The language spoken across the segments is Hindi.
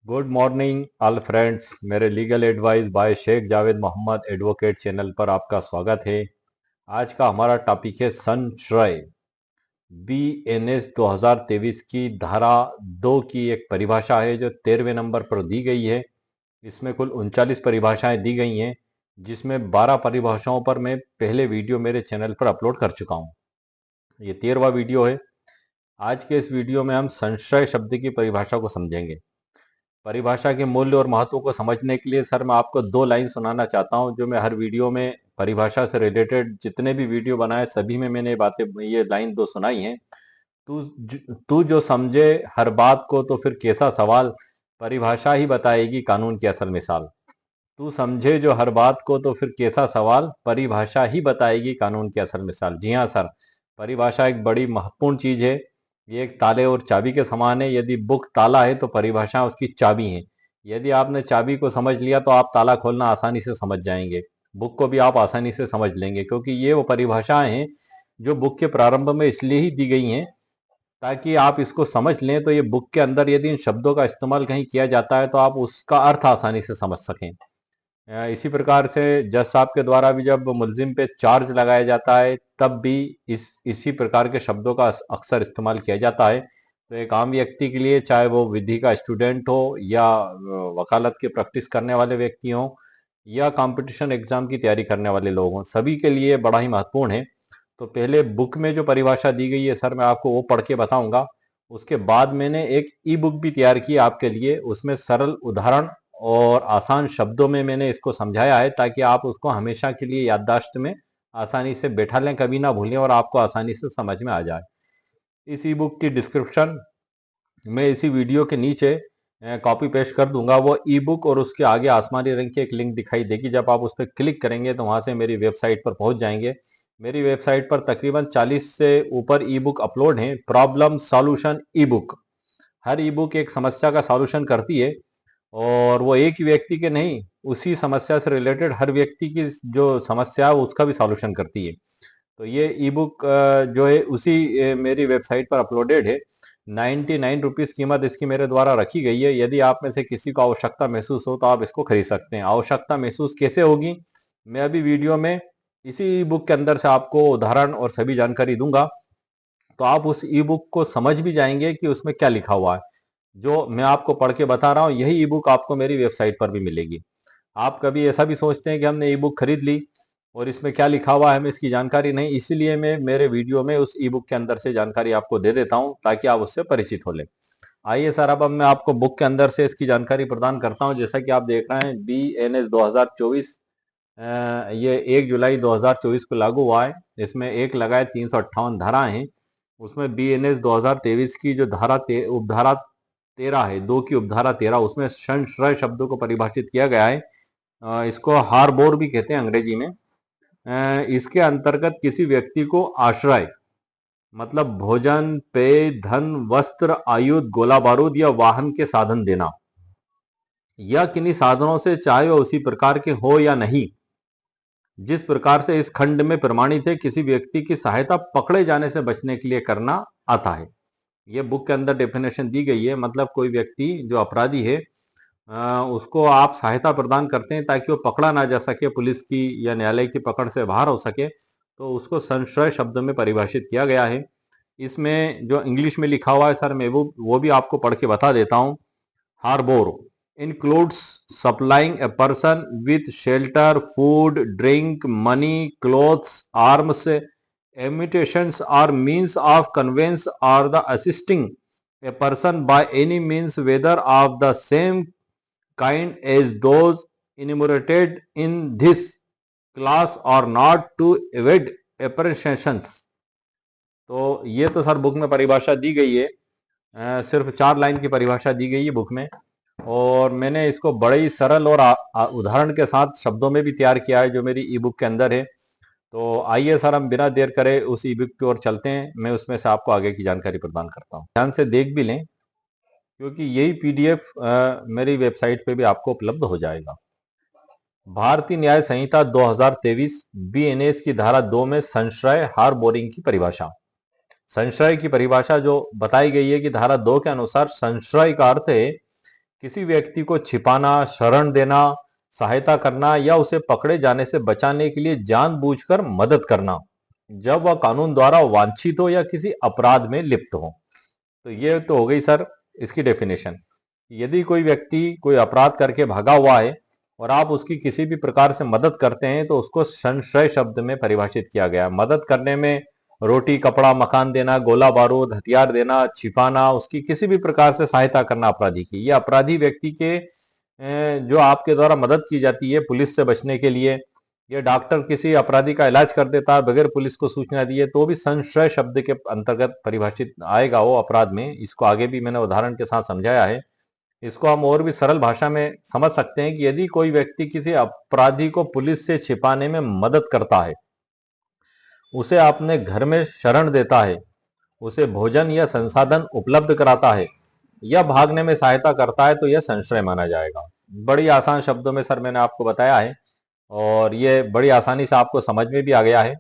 Good morning all friends. मेरे legal advice by Sheikh Javed Mohammad advocate channel पर आपका स्वागत है। आज का हमारा टॉपिक है संशय। बीएनएस 2023 की धारा 2 की एक परिभाषा है जो 13वें नंबर पर दी गई है। इसमें कुल 39 परिभाषाएं दी गई हैं, जिसमें 12 परिभाषाओं पर मैं पहले वीडियो मेरे चैनल पर अपलोड कर चुका हूं। ये 13वां वीडियो है। आज के इस वीडियो में हम संशय शब्द की परिभाषा को समझेंगे। परिभाषा के मूल्य और महत्व को समझने के लिए सर मैं आपको 2 लाइन सुनाना चाहता हूं, जो मैं हर वीडियो में परिभाषा से रिलेटेड जितने भी वीडियो बनाए सभी में मैंने ये लाइन 2 सुनाई हैं। तू जो समझे हर बात को तो फिर कैसा सवाल, परिभाषा ही बताएगी कानून की असल मिसाल। तू समझे जो हर बात को तो फिर कैसा सवाल, परिभाषा ही बताएगी कानून की असल मिसाल। जी हाँ सर, परिभाषा एक बड़ी महत्वपूर्ण चीज है। ये एक ताले और चाबी के समान है। यदि बुक ताला है तो परिभाषा उसकी चाबी है। यदि आपने चाबी को समझ लिया तो आप ताला खोलना आसानी से समझ जाएंगे। बुक को भी आप आसानी से समझ लेंगे, क्योंकि ये वो परिभाषाएं हैं जो बुक के प्रारंभ में इसलिए ही दी गई हैं ताकि आप इसको समझ लें। तो ये बुक के अंदर यदि इन शब्दों का इस्तेमाल कहीं किया जाता है तो आप उसका अर्थ आसानी से समझ सकें। इसी प्रकार से जज साहब के द्वारा भी जब मुलजिम पे चार्ज लगाया जाता है तब भी इसी प्रकार के शब्दों का अक्सर इस्तेमाल किया जाता है। तो एक आम व्यक्ति के लिए, चाहे वो विधि का स्टूडेंट हो या वकालत की प्रैक्टिस करने वाले व्यक्ति हों या कंपटीशन एग्जाम की तैयारी करने वाले लोग हों, सभी के लिए बड़ा ही महत्वपूर्ण है। तो पहले बुक में जो परिभाषा दी गई है सर, मैं आपको वो पढ़ के बताऊंगा। उसके बाद मैंने एक ई बुक भी तैयार की आपके लिए। उसमें सरल उदाहरण और आसान शब्दों में मैंने इसको समझाया है ताकि आप उसको हमेशा के लिए याददाश्त में आसानी से बैठा लें, कभी ना भूलें और आपको आसानी से समझ में आ जाए। इस ई बुक की डिस्क्रिप्शन मैं इसी वीडियो के नीचे कॉपी पेस्ट कर दूंगा। वो ई बुक और उसके आगे आसमानी रंग की एक लिंक दिखाई देगी। जब आप उस पर क्लिक करेंगे तो वहां से मेरी वेबसाइट पर पहुंच जाएंगे। मेरी वेबसाइट पर तकरीबन 40 से ऊपर ई बुक अपलोड हैं। प्रॉब्लम सॉल्यूशन ई बुक, हर ई बुक एक समस्या का सॉल्यूशन करती है, और वो एक ही व्यक्ति के नहीं, उसी समस्या से रिलेटेड हर व्यक्ति की जो समस्या है उसका भी सॉल्यूशन करती है। तो ये ई बुक जो है उसी मेरी वेबसाइट पर अपलोडेड है। 99 रुपीज़ कीमत इसकी मेरे द्वारा रखी गई है। यदि आप में से किसी को आवश्यकता महसूस हो तो आप इसको खरीद सकते हैं। आवश्यकता महसूस कैसे होगी, मैं अभी वीडियो में इसी ई बुक के अंदर से आपको उदाहरण और सभी जानकारी दूंगा। तो आप उस ई बुक को समझ भी जाएंगे कि उसमें क्या लिखा हुआ है। जो मैं आपको पढ़ के बता रहा हूँ यही ई बुक आपको मेरी वेबसाइट पर भी मिलेगी। आप कभी ऐसा भी सोचते हैं कि हमने ई बुक खरीद ली और इसमें क्या लिखा हुआ है हमें इसकी जानकारी नहीं, इसीलिए मैं मेरे वीडियो में उस ई बुक के अंदर से जानकारी आपको दे देता हूं ताकि आप उससे परिचित हो लें। आइए सर, अब मैं आपको बुक के अंदर से इसकी जानकारी प्रदान करता हूं। जैसा कि आप देख रहे हैं, BNS 2024 ये 1 जुलाई 2024 को लागू हुआ है। इसमें एक लगाए 358 धाराएं हैं। उसमें BNS 2023 की जो उपधारा 13 है, 2 की उपधारा 13, उसमें संशय शब्दों को परिभाषित किया गया है। इसको हार्बोर भी कहते हैं अंग्रेजी में। इसके अंतर्गत किसी व्यक्ति को आश्रय मतलब भोजन, पेय, धन, वस्त्र, आयुध, गोला बारूद या वाहन के साधन देना, या किन्हीं साधनों से चाहे वह उसी प्रकार के हो या नहीं, जिस प्रकार से इस खंड में प्रमाणित है, किसी व्यक्ति की सहायता पकड़े जाने से बचने के लिए करना आता है। ये बुक के अंदर डेफिनेशन दी गई है। मतलब कोई व्यक्ति जो अपराधी है, उसको आप सहायता प्रदान करते हैं ताकि वो पकड़ा ना जा सके, पुलिस की या न्यायालय की पकड़ से बाहर हो सके। तो उसको संशय शब्द में परिभाषित किया गया है। इसमें जो इंग्लिश में लिखा हुआ है सर, मैं वो भी आपको पढ़ के बता देता हूँ। हार्बोर includes supplying a person with shelter, food, drink, money, clothes, arms, imitations or means of conveyance, or the assisting a person by any means, whether of the same kind as those enumerated in this class or not, to evade apprehensions। तो ये तो सर बुक में परिभाषा दी गई है। सिर्फ 4 लाइन की परिभाषा दी गई है बुक में, और मैंने इसको बड़े ही सरल और उदाहरण के साथ शब्दों में भी तैयार किया है जो मेरी ई बुक के अंदर है। तो आइए सर, हम बिना देर करे उस ई बुक की ओर चलते हैं। मैं उसमें से आपको आगे की जानकारी प्रदान करता हूँ। ध्यान से देख भी लें, क्योंकि यही PDF मेरी वेबसाइट पे भी आपको उपलब्ध हो जाएगा। भारतीय न्याय संहिता 2023 BNS की धारा 2 में संशय हार्बोरिंग की परिभाषा। संशय की परिभाषा जो बताई गई है कि धारा 2 के अनुसार संशय का अर्थ है किसी व्यक्ति को छिपाना, शरण देना, सहायता करना या उसे पकड़े जाने से बचाने के लिए जानबूझकर मदद करना, जब वह कानून द्वारा वांछित हो या किसी अपराध में लिप्त हो। तो ये तो हो गई सर इसकी डेफिनेशन। यदि कोई व्यक्ति कोई अपराध करके भागा हुआ है और आप उसकी किसी भी प्रकार से मदद करते हैं तो उसको संशय शब्द में परिभाषित किया गया। मदद करने में रोटी, कपड़ा, मकान देना, गोला बारूद, हथियार देना, छिपाना, उसकी किसी भी प्रकार से सहायता करना अपराधी की। ये अपराधी व्यक्ति के जो आपके द्वारा मदद की जाती है पुलिस से बचने के लिए, ये डॉक्टर किसी अपराधी का इलाज कर देता है बगैर पुलिस को सूचना दिए, तो भी संशय शब्द के अंतर्गत परिभाषित आएगा वो अपराध में। इसको आगे भी मैंने उदाहरण के साथ समझाया है। इसको हम और भी सरल भाषा में समझ सकते हैं कि यदि कोई व्यक्ति किसी अपराधी को पुलिस से छिपाने में मदद करता है, उसे अपने घर में शरण देता है, उसे भोजन या संसाधन उपलब्ध कराता है या भागने में सहायता करता है, तो यह संशय माना जाएगा। बड़ी आसान शब्दों में सर मैंने आपको बताया है और ये बड़ी आसानी से आपको समझ में भी आ गया है,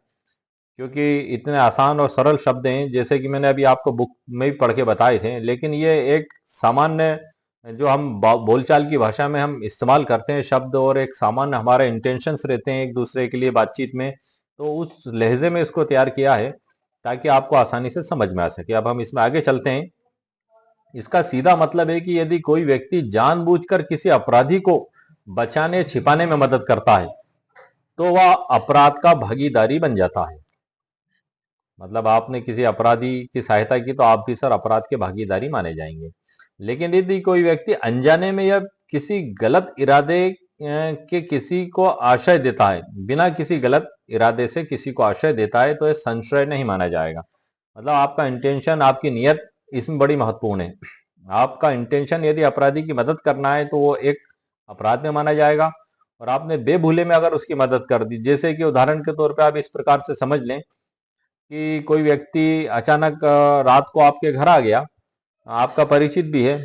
क्योंकि इतने आसान और सरल शब्द हैं जैसे कि मैंने अभी आपको बुक में भी पढ़ के बताए थे। लेकिन ये एक सामान्य जो हम बोलचाल की भाषा में हम इस्तेमाल करते हैं शब्द, और एक सामान्य हमारे इंटेंशंस रहते हैं एक दूसरे के लिए बातचीत में, तो उस लहजे में इसको तैयार किया है ताकि आपको आसानी से समझ में आ सके। अब हम इसमें आगे चलते हैं। इसका सीधा मतलब है कि यदि कोई व्यक्ति जानबूझकर किसी अपराधी को बचाने, छिपाने में मदद करता है तो वह अपराध का भागीदारी बन जाता है। मतलब आपने किसी अपराधी की सहायता की तो आप भी सर अपराध के भागीदारी माने जाएंगे। लेकिन यदि कोई व्यक्ति अनजाने में या किसी गलत इरादे के किसी को आश्रय देता है, बिना किसी गलत इरादे से किसी को आश्रय देता है, तो यह संशय नहीं माना जाएगा। मतलब आपका इंटेंशन, आपकी नियत इसमें बड़ी महत्वपूर्ण है। आपका इंटेंशन यदि अपराधी की मदद करना है तो वो एक अपराध में माना जाएगा। और आपने बेभूले में अगर उसकी मदद कर दी, जैसे कि उदाहरण के तौर पे आप इस प्रकार से समझ लें कि कोई व्यक्ति अचानक रात को आपके घर आ गया, आपका परिचित भी है।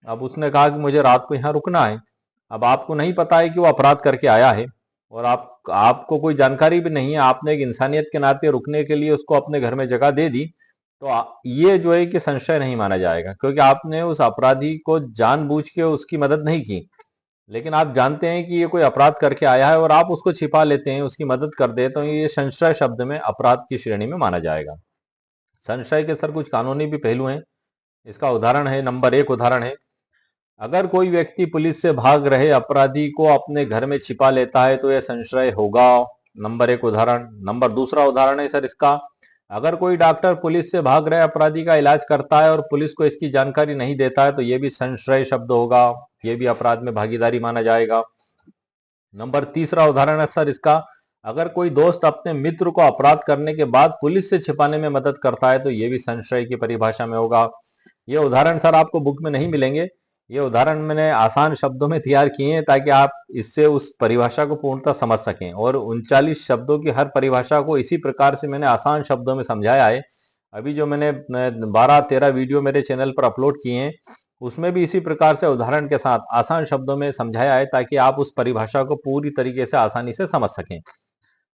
अब उसने कहा कि मुझे रात को यहाँ रुकना है। अब आपको नहीं पता है कि वो अपराध करके आया है और आपको कोई जानकारी भी नहीं है। आपने एक इंसानियत के नाते रुकने के लिए उसको अपने घर में जगह दे दी, तो ये जो है कि संशय नहीं माना जाएगा, क्योंकि आपने उस अपराधी को जानबूझ के उसकी मदद नहीं की। लेकिन आप जानते हैं कि ये कोई अपराध करके आया है और आप उसको छिपा लेते हैं, उसकी मदद कर दे, तो ये संशय शब्द में अपराध की श्रेणी में माना जाएगा। संशय के सर कुछ कानूनी भी पहलू हैं। इसका उदाहरण है, नंबर 1 उदाहरण है, अगर कोई व्यक्ति पुलिस से भाग रहे अपराधी को अपने घर में छिपा लेता है तो यह संशय होगा। नंबर 1 उदाहरण। नंबर दूसरा उदाहरण है सर इसका, अगर कोई डॉक्टर पुलिस से भाग रहे अपराधी का इलाज करता है और पुलिस को इसकी जानकारी नहीं देता है तो यह भी संशय शब्द होगा, यह भी अपराध में भागीदारी माना जाएगा। नंबर तीसरा उदाहरण है सर इसका, अगर कोई दोस्त अपने मित्र को अपराध करने के बाद पुलिस से छिपाने में मदद करता है तो यह भी संशय की परिभाषा में होगा। ये उदाहरण सर आपको बुक में नहीं मिलेंगे, ये उदाहरण मैंने आसान शब्दों में तैयार किए हैं ताकि आप इससे उस परिभाषा को पूर्णतः समझ सकें। और 39 शब्दों की हर परिभाषा को इसी प्रकार से मैंने आसान शब्दों में समझाया है। अभी जो मैंने 12-13 वीडियो मेरे चैनल पर अपलोड किए हैं उसमें भी इसी प्रकार से उदाहरण के साथ आसान शब्दों में समझाया है ताकि आप उस परिभाषा को पूरी तरीके से आसानी से समझ सकें।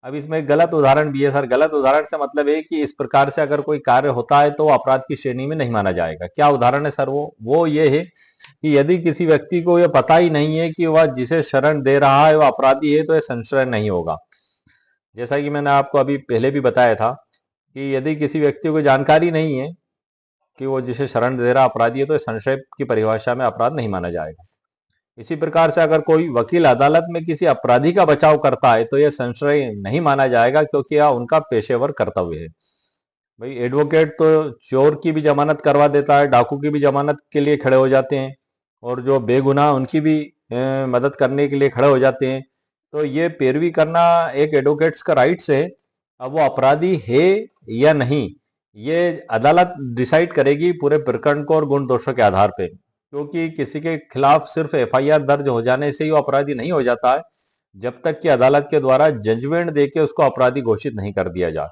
अब इसमें एक गलत उदाहरण भी है सर। गलत उदाहरण से मतलब है कि इस प्रकार से अगर कोई कार्य होता है तो वो अपराध की श्रेणी में नहीं माना जाएगा। क्या उदाहरण है सर? वो ये है कि यदि किसी व्यक्ति को यह पता ही नहीं है कि वह जिसे शरण दे रहा है वह अपराधी है तो यह संशय नहीं होगा। जैसा कि मैंने आपको अभी पहले भी बताया था कि यदि किसी व्यक्ति को जानकारी नहीं है कि वो जिसे शरण दे रहा अपराधी है तो संशय की परिभाषा में अपराध नहीं माना जाएगा। इसी प्रकार से अगर कोई वकील अदालत में किसी अपराधी का बचाव करता है तो यह संशय नहीं माना जाएगा, क्योंकि यह उनका पेशेवर कर्तव्य है। भाई एडवोकेट तो चोर की भी जमानत करवा देता है, डाकू की भी जमानत के लिए खड़े हो जाते हैं और जो बेगुनाह उनकी भी मदद करने के लिए खड़े हो जाते हैं। तो ये पैरवी करना एक एडवोकेट्स का राइट्स है। अब वो अपराधी है या नहीं ये अदालत डिसाइड करेगी पूरे प्रकरण को और गुण दोषों के आधार पे, क्योंकि किसी के खिलाफ सिर्फ एफआईआर दर्ज हो जाने से ही वो अपराधी नहीं हो जाता है जब तक कि अदालत के द्वारा जजमेंट देके उसको अपराधी घोषित नहीं कर दिया जाए।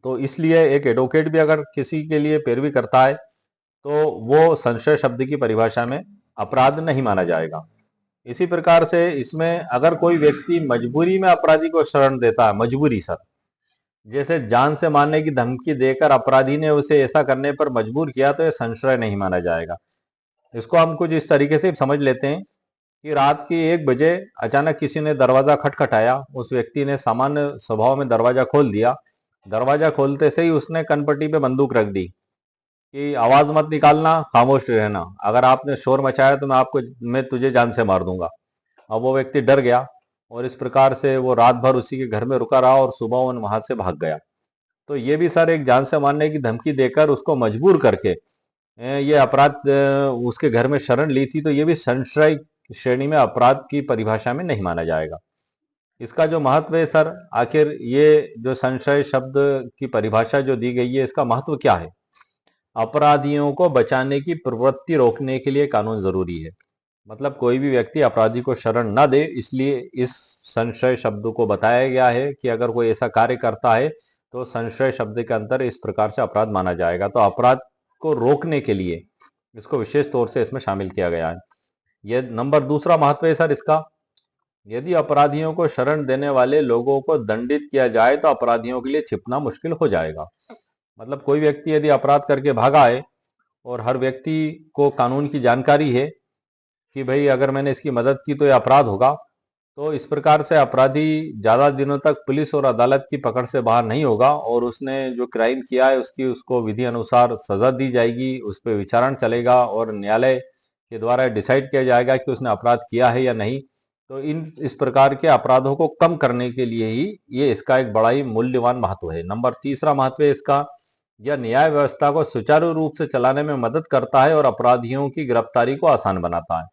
तो इसलिए एक एडवोकेट भी अगर किसी के लिए पैरवी करता है तो वो संशय शब्द की परिभाषा में अपराध नहीं माना जाएगा। इसी प्रकार से इसमें अगर कोई व्यक्ति मजबूरी में अपराधी को शरण देता है, मजबूरी सर, जैसे जान से मारने की धमकी देकर अपराधी ने उसे ऐसा करने पर मजबूर किया, तो यह संशय नहीं माना जाएगा। इसको हम कुछ इस तरीके से समझ लेते हैं कि रात के 1 बजे अचानक किसी ने दरवाजा खटखटाया। उस व्यक्ति ने सामान्य स्वभाव में दरवाजा खोल दिया। दरवाजा खोलते से ही उसने कनपट्टी पे बंदूक रख दी कि आवाज मत निकालना, खामोश रहना, अगर आपने शोर मचाया तो मैं तुझे जान से मार दूंगा। अब वो व्यक्ति डर गया और इस प्रकार से वो रात भर उसी के घर में रुका रहा और सुबह वो वहां से भाग गया। तो ये भी सर एक जान से मारने की धमकी देकर उसको मजबूर करके ये अपराध उसके घर में शरण ली थी। तो ये भी संशय श्रेणी में अपराध की परिभाषा में नहीं माना जाएगा। इसका जो महत्व है सर, आखिर ये जो संशय शब्द की परिभाषा जो दी गई है, इसका महत्व क्या है? अपराधियों को बचाने की प्रवृत्ति रोकने के लिए कानून जरूरी है। मतलब कोई भी व्यक्ति अपराधी को शरण न दे, इसलिए इस संशय शब्द को बताया गया है कि अगर कोई ऐसा कार्य करता है तो संशय शब्द के अंतर इस प्रकार से अपराध माना जाएगा। तो अपराध को रोकने के लिए इसको विशेष तौर से इसमें शामिल किया गया है। यह नंबर दूसरा महत्व है सर इसका। यदि अपराधियों को शरण देने वाले लोगों को दंडित किया जाए तो अपराधियों के लिए छिपना मुश्किल हो जाएगा। मतलब कोई व्यक्ति यदि अपराध करके भागा है और हर व्यक्ति को कानून की जानकारी है कि भाई अगर मैंने इसकी मदद की तो यह अपराध होगा, तो इस प्रकार से अपराधी ज्यादा दिनों तक पुलिस और अदालत की पकड़ से बाहर नहीं होगा और उसने जो क्राइम किया है उसको विधि अनुसार सजा दी जाएगी, उस पर विचारण चलेगा और न्यायालय के द्वारा डिसाइड किया जाएगा कि उसने अपराध किया है या नहीं। तो इस प्रकार के अपराधों को कम करने के लिए ही ये इसका एक बड़ा ही मूल्यवान महत्व है। नंबर तीसरा महत्व है इसका, यह न्याय व्यवस्था को सुचारू रूप से चलाने में मदद करता है और अपराधियों की गिरफ्तारी को आसान बनाता है।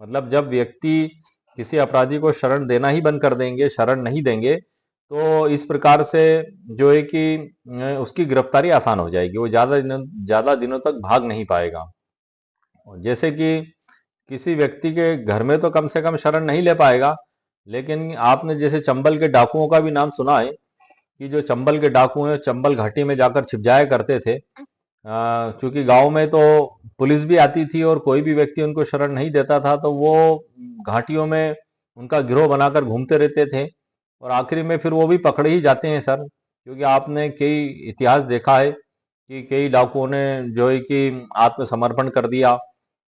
मतलब जब व्यक्ति किसी अपराधी को शरण देना ही बंद कर देंगे, शरण नहीं देंगे, तो इस प्रकार से जो है कि उसकी गिरफ्तारी आसान हो जाएगी, वो ज्यादा दिनों तक भाग नहीं पाएगा। जैसे कि किसी व्यक्ति के घर में तो कम से कम शरण नहीं ले पाएगा, लेकिन आपने जैसे चंबल के डाकुओं का भी नाम सुना है कि जो चंबल के डाकू हैं चंबल घाटी में जाकर छिप जाया करते थे। चूंकि गांव में तो पुलिस भी आती थी और कोई भी व्यक्ति उनको शरण नहीं देता था, तो वो घाटियों में उनका गिरोह बनाकर घूमते रहते थे और आखिरी में फिर वो भी पकड़े ही जाते हैं सर। क्योंकि आपने कई इतिहास देखा है कि कई डाकुओं ने जो है कि आत्मसमर्पण कर दिया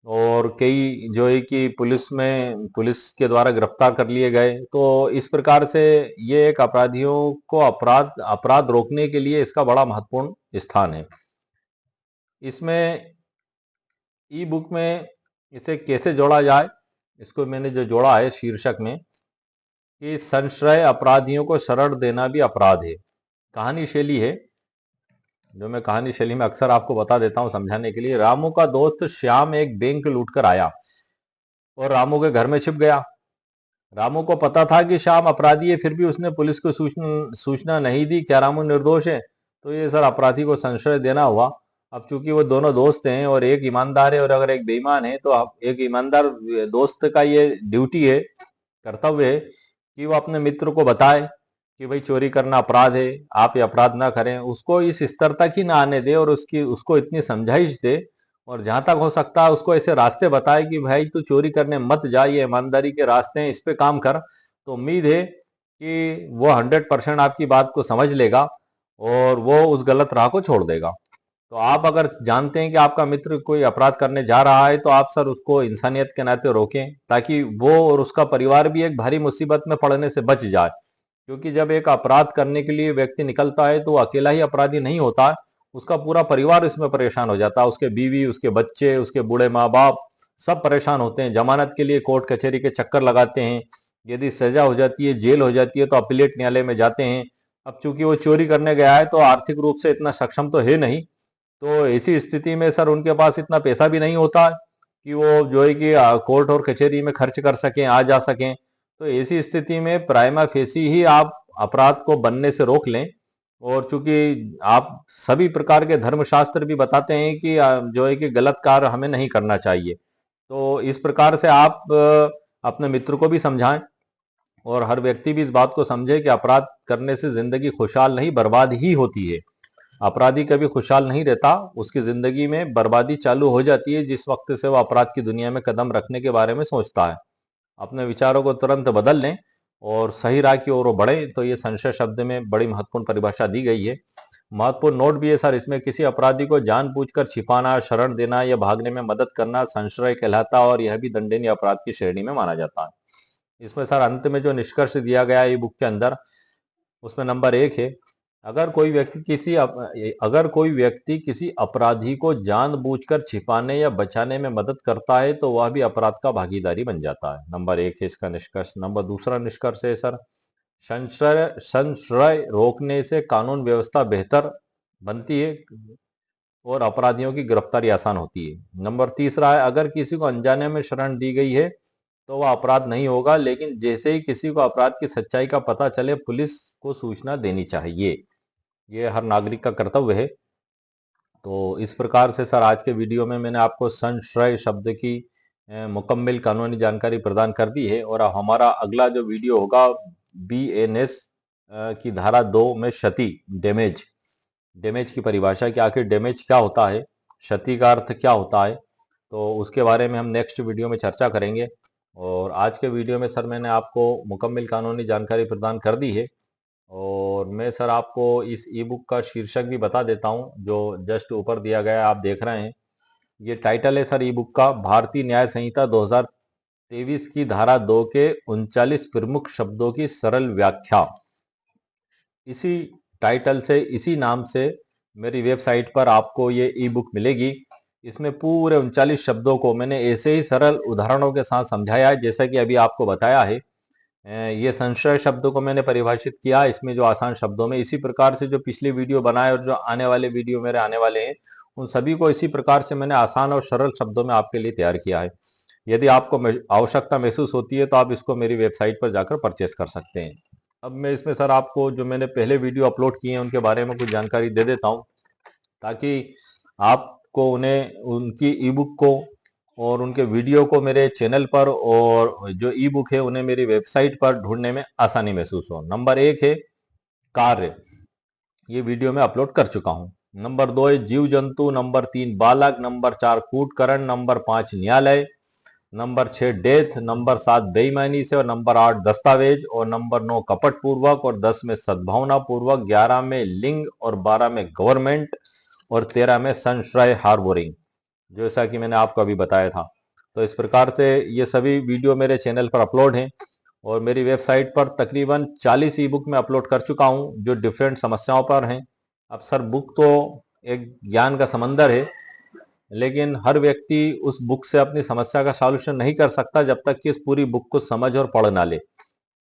और कई जो है कि पुलिस के द्वारा गिरफ्तार कर लिए गए। तो इस प्रकार से ये एक अपराधियों को अपराध रोकने के लिए इसका बड़ा महत्वपूर्ण स्थान है। इसमें ई बुक में इसे कैसे जोड़ा जाए, इसको मैंने जो जोड़ा है शीर्षक में कि संशय अपराधियों को शरण देना भी अपराध है। कहानी शैली है जो मैं कहानी शैली में अक्सर आपको बता देता हूं समझाने के लिए। रामू का दोस्त श्याम एक बैंक लूटकर आया और रामू के घर में छिप गया। रामू को पता था कि श्याम अपराधी है, फिर भी उसने पुलिस को सूचना नहीं दी। क्या रामू निर्दोष है? तो ये सर अपराधी को संशय देना हुआ। अब चूंकि वो दोनों दोस्त हैं और एक ईमानदार है और अगर एक बेईमान है, तो एक ईमानदार दोस्त का ये ड्यूटी है, कर्तव्य है कि वो अपने मित्र को बताए कि भाई चोरी करना अपराध है, आप ये अपराध ना करें। उसको इस स्तर तक ही ना आने दे और उसको इतनी समझाइश दे और जहां तक हो सकता है उसको ऐसे रास्ते बताए कि भाई तू चोरी करने मत जा, ये ईमानदारी के रास्ते हैं, इस पे काम कर। तो उम्मीद है कि वो 100% आपकी बात को समझ लेगा और वो उस गलत राह को छोड़ देगा। तो आप अगर जानते हैं कि आपका मित्र कोई अपराध करने जा रहा है, तो आप सर उसको इंसानियत के नाते रोकें ताकि वो और उसका परिवार भी एक भारी मुसीबत में पड़ने से बच जाए। क्योंकि जब एक अपराध करने के लिए व्यक्ति निकलता है तो वो अकेला ही अपराधी नहीं होता, उसका पूरा परिवार इसमें परेशान हो जाता है। उसके बीवी, उसके बच्चे, उसके बूढ़े माँ बाप सब परेशान होते हैं। जमानत के लिए कोर्ट कचहरी के चक्कर लगाते हैं। यदि सजा हो जाती है, जेल हो जाती है, तो अपीलेट न्यायालय में जाते हैं। अब चूंकि वो चोरी करने गया है तो आर्थिक रूप से इतना सक्षम तो है नहीं, तो ऐसी स्थिति में सर उनके पास इतना पैसा भी नहीं होता कि वो जो है कि कोर्ट और कचहरी में खर्च कर सकें, आ जा सकें। तो ऐसी स्थिति में प्राइमा फेसी ही आप अपराध को बनने से रोक लें। और चूंकि आप सभी प्रकार के धर्मशास्त्र भी बताते हैं कि जो है कि गलत कार्य हमें नहीं करना चाहिए। तो इस प्रकार से आप अपने मित्र को भी समझाएं और हर व्यक्ति भी इस बात को समझे कि अपराध करने से जिंदगी खुशहाल नहीं बर्बाद ही होती है। अपराधी कभी खुशहाल नहीं रहता, उसकी जिंदगी में बर्बादी चालू हो जाती है जिस वक्त से वह अपराध की दुनिया में कदम रखने के बारे में सोचता है। अपने विचारों को तुरंत बदल लें और सही राह की ओर बढ़े। तो ये संशय शब्द में बड़ी महत्वपूर्ण परिभाषा दी गई है। महत्वपूर्ण नोट भी है सर इसमें, किसी अपराधी को जानबूझकर छिपाना, शरण देना या भागने में मदद करना संश्रय कहलाता है और यह भी दंडनीय अपराध की श्रेणी में माना जाता है। इसमें सर अंत में जो निष्कर्ष दिया गया है ई बुक के अंदर, उसमें नंबर 1 है, अगर कोई व्यक्ति किसी अपराधी को जानबूझकर छिपाने या बचाने में मदद करता है तो वह भी अपराध का भागीदारी बन जाता है। नंबर 1 है इसका निष्कर्ष। नंबर दूसरा निष्कर्ष है सर, संशय रोकने से कानून व्यवस्था बेहतर बनती है और अपराधियों की गिरफ्तारी आसान होती है। नंबर तीसरा है, अगर किसी को अनजाने में शरण दी गई है तो वह अपराध नहीं होगा, लेकिन जैसे ही किसी को अपराध की सच्चाई का पता चले पुलिस को सूचना देनी चाहिए। ये हर नागरिक का कर्तव्य है। तो इस प्रकार से सर आज के वीडियो में मैंने आपको संशय शब्द की मुकम्मल कानूनी जानकारी प्रदान कर दी है। और अब हमारा अगला जो वीडियो होगा BNS की धारा 2 में क्षति, डैमेज की परिभाषा, कि आखिर डैमेज क्या होता है, क्षति का अर्थ क्या होता है, तो उसके बारे में हम नेक्स्ट वीडियो में चर्चा करेंगे। और आज के वीडियो में सर मैंने आपको मुकम्मल कानूनी जानकारी प्रदान कर दी है। और मैं सर आपको इस ई बुक का शीर्षक भी बता देता हूं जो जस्ट ऊपर दिया गया है, आप देख रहे हैं। ये टाइटल है सर ई बुक का, भारतीय न्याय संहिता 2023 की धारा 2 के 39 प्रमुख शब्दों की सरल व्याख्या। इसी टाइटल से, इसी नाम से मेरी वेबसाइट पर आपको ये ई बुक मिलेगी। इसमें पूरे 39 शब्दों को मैंने ऐसे ही सरल उदाहरणों के साथ समझाया है जैसा कि अभी आपको बताया है। ये संशय शब्दों को मैंने परिभाषित किया इसमें जो आसान शब्दों में। इसी प्रकार से जो पिछले वीडियो बनाए और जो आने वाले वीडियो मेरे आने वाले हैं उन सभी को इसी प्रकार से मैंने आसान और सरल शब्दों में आपके लिए तैयार किया है। यदि आपको आवश्यकता महसूस होती है तो आप इसको मेरी वेबसाइट पर जाकर परचेस कर सकते हैं। अब मैं इसमें सर आपको जो मैंने पहले वीडियो अपलोड किए हैं उनके बारे में कुछ जानकारी दे देता हूं, ताकि आपको उन्हें, उनकी ई बुक को और उनके वीडियो को मेरे चैनल पर और जो ई बुक है उन्हें मेरी वेबसाइट पर ढूंढने में आसानी महसूस हो। नंबर 1 है कार्य, ये वीडियो में अपलोड कर चुका हूं। नंबर 2 है जीव जंतु, नंबर 3 बालक, नंबर 4 कूटकरण, नंबर 5 न्यायालय, नंबर 6 डेथ, नंबर 7 बेईमानी से, और नंबर 8 दस्तावेज, और नंबर 9 कपट पूर्वक, और 10 में सद्भावना पूर्वक, 11 में लिंग, और 12 में गवर्नमेंट, और 13 में संशय हार्बोरिंग, जैसा कि मैंने आपको अभी बताया था। तो इस प्रकार से ये सभी वीडियो मेरे चैनल पर अपलोड हैं और मेरी वेबसाइट पर तकरीबन 40 ई बुक में अपलोड कर चुका हूं जो डिफरेंट समस्याओं पर हैं। अब सर बुक तो एक ज्ञान का समंदर है, लेकिन हर व्यक्ति उस बुक से अपनी समस्या का सॉल्यूशन नहीं कर सकता जब तक कि इस पूरी बुक को समझ और पढ़ ना ले।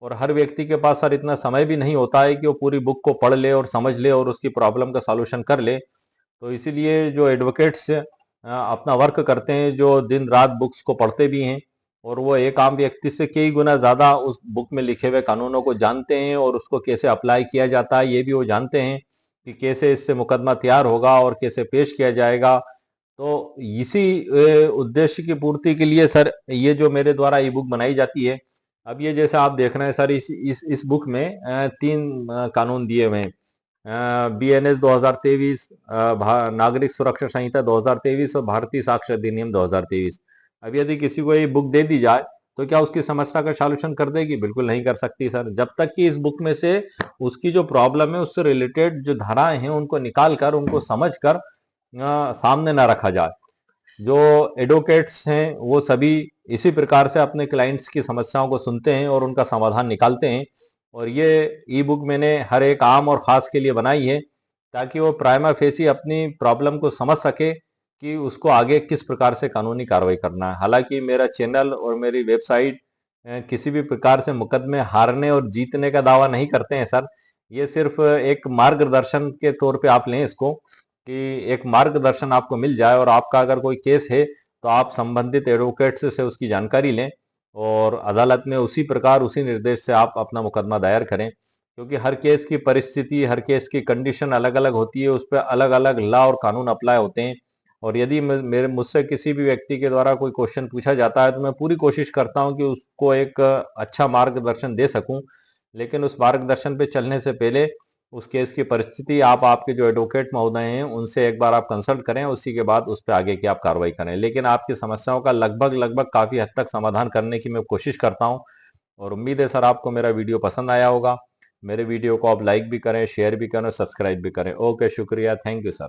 और हर व्यक्ति के पास सर इतना समय भी नहीं होता है कि वो पूरी बुक को पढ़ ले और समझ ले और उसकी प्रॉब्लम का सॉल्यूशन कर ले। तो इसीलिए जो एडवोकेट्स अपना वर्क करते हैं, जो दिन रात बुक्स को पढ़ते भी हैं, और वो एक आम व्यक्ति से कई गुना ज्यादा उस बुक में लिखे हुए कानूनों को जानते हैं और उसको कैसे अप्लाई किया जाता है ये भी वो जानते हैं कि कैसे इससे मुकदमा तैयार होगा और कैसे पेश किया जाएगा। तो इसी उद्देश्य की पूर्ति के लिए सर ये जो मेरे द्वारा ई बुक बनाई जाती है। अब ये जैसे आप देख रहे हैं सर इस बुक में 3 कानून दिए हुए हैं। BNS 2023, नागरिक सुरक्षा संहिता 2023 और भारतीय साक्ष्य अधिनियम 2023। अब यदि किसी को ये बुक दे दी जाए तो क्या उसकी समस्या का सॉल्यूशन कर देगी? बिल्कुल नहीं कर सकती सर, जब तक कि इस बुक में से उसकी जो प्रॉब्लम है उससे रिलेटेड जो धाराएं हैं उनको निकाल कर, उनको समझ कर सामने ना रखा जाए। जो एडवोकेट्स हैं वो सभी इसी प्रकार से अपने क्लाइंट्स की समस्याओं को सुनते हैं और उनका समाधान निकालते हैं। और ये ई बुक मैंने हर एक आम और खास के लिए बनाई है ताकि वो प्राइमा फेसी अपनी प्रॉब्लम को समझ सके कि उसको आगे किस प्रकार से कानूनी कार्रवाई करना है। हालांकि मेरा चैनल और मेरी वेबसाइट किसी भी प्रकार से मुकदमे हारने और जीतने का दावा नहीं करते हैं सर। ये सिर्फ एक मार्गदर्शन के तौर पे आप लें इसको, कि एक मार्गदर्शन आपको मिल जाए और आपका अगर कोई केस है तो आप संबंधित एडवोकेट से उसकी जानकारी लें और अदालत में उसी प्रकार, उसी निर्देश से आप अपना मुकदमा दायर करें। क्योंकि हर केस की परिस्थिति, हर केस की कंडीशन अलग अलग होती है, उस पर अलग अलग लॉ और कानून अप्लाई होते हैं। और यदि मेरे मुझसे किसी भी व्यक्ति के द्वारा कोई क्वेश्चन पूछा जाता है तो मैं पूरी कोशिश करता हूं कि उसको एक अच्छा मार्गदर्शन दे सकूं। लेकिन उस मार्गदर्शन पे चलने से पहले उस केस की परिस्थिति आप, आपके जो एडवोकेट महोदय हैं उनसे एक बार आप कंसल्ट करें, उसी के बाद उस पर आगे की आप कार्रवाई करें। लेकिन आपकी समस्याओं का लगभग काफी हद तक समाधान करने की मैं कोशिश करता हूं। और उम्मीद है सर आपको मेरा वीडियो पसंद आया होगा। मेरे वीडियो को आप लाइक भी करें, शेयर भी करें, सब्सक्राइब भी करें। ओके, शुक्रिया, थैंक यू सर।